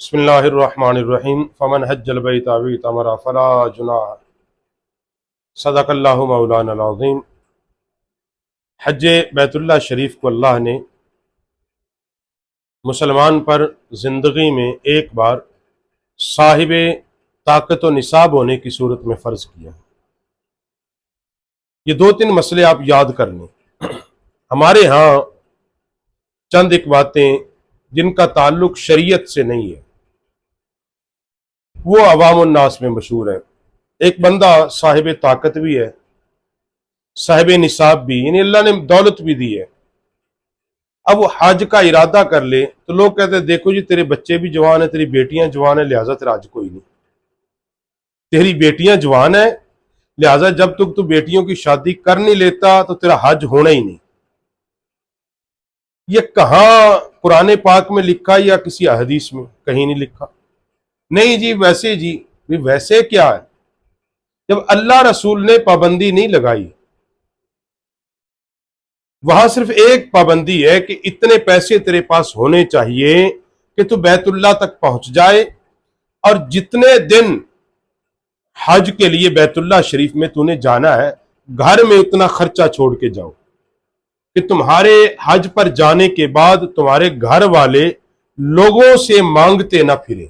بسم اللہ الرحمن الرحیم فمن حج البیت او اعتمر فلا جناح صدق اللہ مولانا العظیم۔ حج بیت اللہ شریف کو اللہ نے مسلمان پر زندگی میں ایک بار صاحب طاقت و نصاب ہونے کی صورت میں فرض کیا ہے۔ یہ دو تین مسئلے آپ یاد کر لیں۔ ہمارے ہاں چند ایک باتیں جن کا تعلق شریعت سے نہیں ہے وہ عوام الناس میں مشہور ہے۔ ایک بندہ صاحب طاقت بھی ہے، صاحب نصاب بھی، یعنی اللہ نے دولت بھی دی ہے، اب وہ حج کا ارادہ کر لے تو لوگ کہتے ہیں دیکھو جی تیرے بچے بھی جوان ہیں، تیری بیٹیاں جوان ہیں، لہٰذا تیرا حج کوئی نہیں۔ تیری بیٹیاں جوان ہیں لہٰذا جب تک تو بیٹیوں کی شادی کر نہیں لیتا تو تیرا حج ہونا ہی نہیں۔ یہ کہاں قرآن پاک میں لکھا یا کسی حدیث میں؟ کہیں نہیں لکھا۔ نہیں جی ویسے جی ویسے کیا ہے؟ جب اللہ رسول نے پابندی نہیں لگائی، وہاں صرف ایک پابندی ہے کہ اتنے پیسے تیرے پاس ہونے چاہیے کہ تو بیت اللہ تک پہنچ جائے، اور جتنے دن حج کے لیے بیت اللہ شریف میں تو نے جانا ہے گھر میں اتنا خرچہ چھوڑ کے جاؤ کہ تمہارے حج پر جانے کے بعد تمہارے گھر والے لوگوں سے مانگتے نہ پھرے۔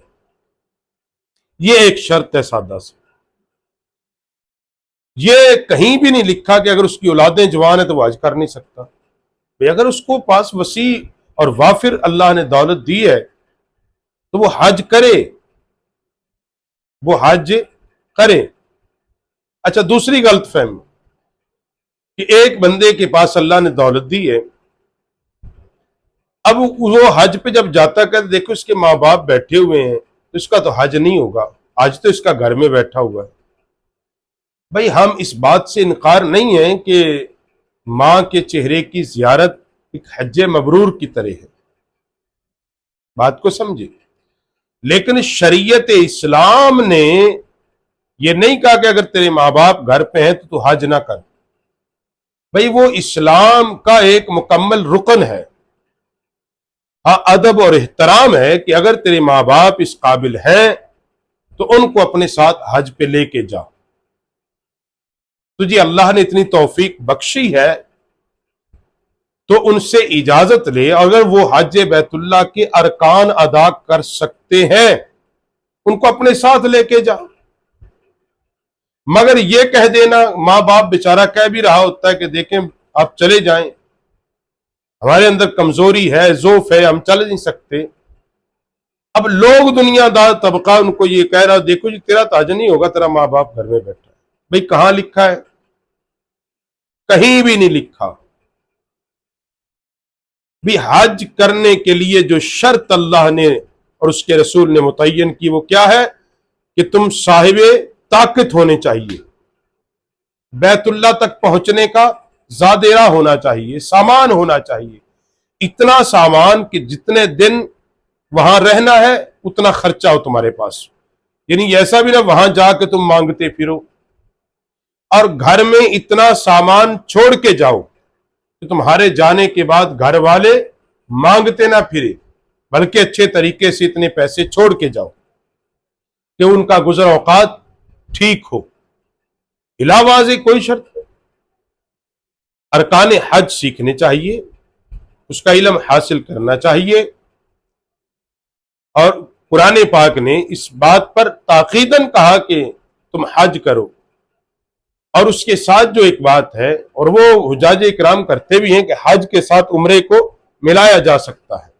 یہ ایک شرط ہے سادہ سے۔ یہ کہیں بھی نہیں لکھا کہ اگر اس کی اولادیں جوان ہیں تو وہ حج کر نہیں سکتا۔ بھئی اگر اس کو پاس وسیع اور وافر اللہ نے دولت دی ہے تو وہ حج کرے، وہ حج کرے۔ اچھا دوسری غلط فہمی کہ ایک بندے کے پاس اللہ نے دولت دی ہے، اب وہ حج پہ جب جاتا کہ دیکھو اس کے ماں باپ بیٹھے ہوئے ہیں تو اس کا تو حج نہیں ہوگا، حج تو اس کا گھر میں بیٹھا ہوا ہے۔ بھئی ہم اس بات سے انکار نہیں ہے کہ ماں کے چہرے کی زیارت ایک حج مبرور کی طرح ہے، بات کو سمجھے، لیکن شریعت اسلام نے یہ نہیں کہا کہ اگر تیرے ماں باپ گھر پہ ہیں تو حج نہ کر۔ بھئی وہ اسلام کا ایک مکمل رکن ہے۔ ہاں ادب اور احترام ہے کہ اگر تیرے ماں باپ اس قابل ہیں تو ان کو اپنے ساتھ حج پہ لے کے جا۔ تجھے اللہ نے اتنی توفیق بخشی ہے تو ان سے اجازت لے، اگر وہ حج بیت اللہ کے ارکان ادا کر سکتے ہیں ان کو اپنے ساتھ لے کے جا۔ مگر یہ کہہ دینا، ماں باپ بیچارہ کہہ بھی رہا ہوتا ہے کہ دیکھیں آپ چلے جائیں، ہمارے اندر کمزوری ہے، ضعف ہے، ہم چل نہیں سکتے۔ اب لوگ دنیا دار طبقہ ان کو یہ کہہ رہا دیکھو جی تیرا تو حج نہیں ہوگا، تیرا ماں باپ گھر میں بیٹھا ہے۔ بھئی کہاں لکھا ہے؟ کہیں بھی نہیں لکھا۔ بھی حج کرنے کے لیے جو شرط اللہ نے اور اس کے رسول نے متعین کی وہ کیا ہے کہ تم صاحب طاقت ہونے چاہیے، بیت اللہ تک پہنچنے کا زادیرہ ہونا چاہیے، سامان ہونا چاہیے، اتنا سامان کہ جتنے دن وہاں رہنا ہے اتنا خرچہ ہو تمہارے پاس، یعنی ایسا بھی نہ وہاں جا کے تم مانگتے پھرو، اور گھر میں اتنا سامان چھوڑ کے جاؤ کہ تمہارے جانے کے بعد گھر والے مانگتے نہ پھرے، بلکہ اچھے طریقے سے اتنے پیسے چھوڑ کے جاؤ کہ ان کا گزر اوقات ٹھیک ہو۔ علاوہ سے کوئی شرط نہیں۔ ارکان حج سیکھنے چاہیے، اس کا علم حاصل کرنا چاہیے، اور قرآن پاک نے اس بات پر تاکیداً کہا کہ تم حج کرو، اور اس کے ساتھ جو ایک بات ہے اور وہ حجاج اکرام کرتے بھی ہیں کہ حج کے ساتھ عمرے کو ملایا جا سکتا ہے۔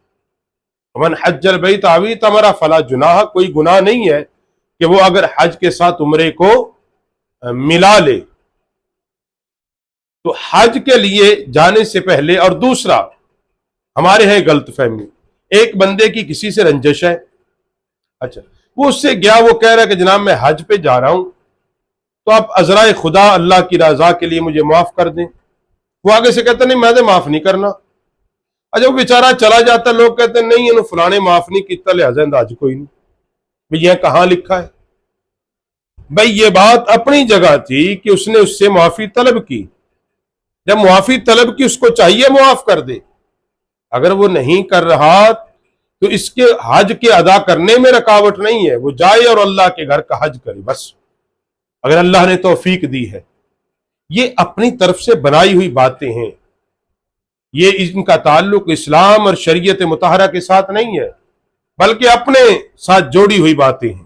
من حج البیت او اعتمر فلا جناح، کوئی گناہ نہیں ہے کہ وہ اگر حج کے ساتھ عمرے کو ملا لے۔ تو حج کے لیے جانے سے پہلے، اور دوسرا ہمارے ہے غلط فہمی، ایک بندے کی کسی سے رنجش ہے، اچھا وہ اس سے گیا، وہ کہہ رہا ہے کہ جناب میں حج پہ جا رہا ہوں تو آپ عذرائے خدا اللہ کی رضا کے لیے مجھے معاف کر دیں۔ وہ آگے سے کہتا نہیں میں نے معاف نہیں کرنا۔ اچھا وہ بیچارہ چلا جاتا، لوگ کہتے ہیں نہیں انہوں فلانے معاف نہیں کیتا لہذا حج کوئی نہیں۔ بھئی یہ کہاں لکھا ہے؟ بھئی یہ بات اپنی جگہ تھی کہ اس نے اس سے معافی طلب کی، جب معافی طلب کی اس کو چاہیے معاف کر دے، اگر وہ نہیں کر رہا تو اس کے حج کے ادا کرنے میں رکاوٹ نہیں ہے، وہ جائے اور اللہ کے گھر کا حج کرے بس، اگر اللہ نے توفیق دی ہے۔ یہ اپنی طرف سے بنائی ہوئی باتیں ہیں، یہ ان کا تعلق اسلام اور شریعت مطہرہ کے ساتھ نہیں ہے، بلکہ اپنے ساتھ جوڑی ہوئی باتیں ہیں۔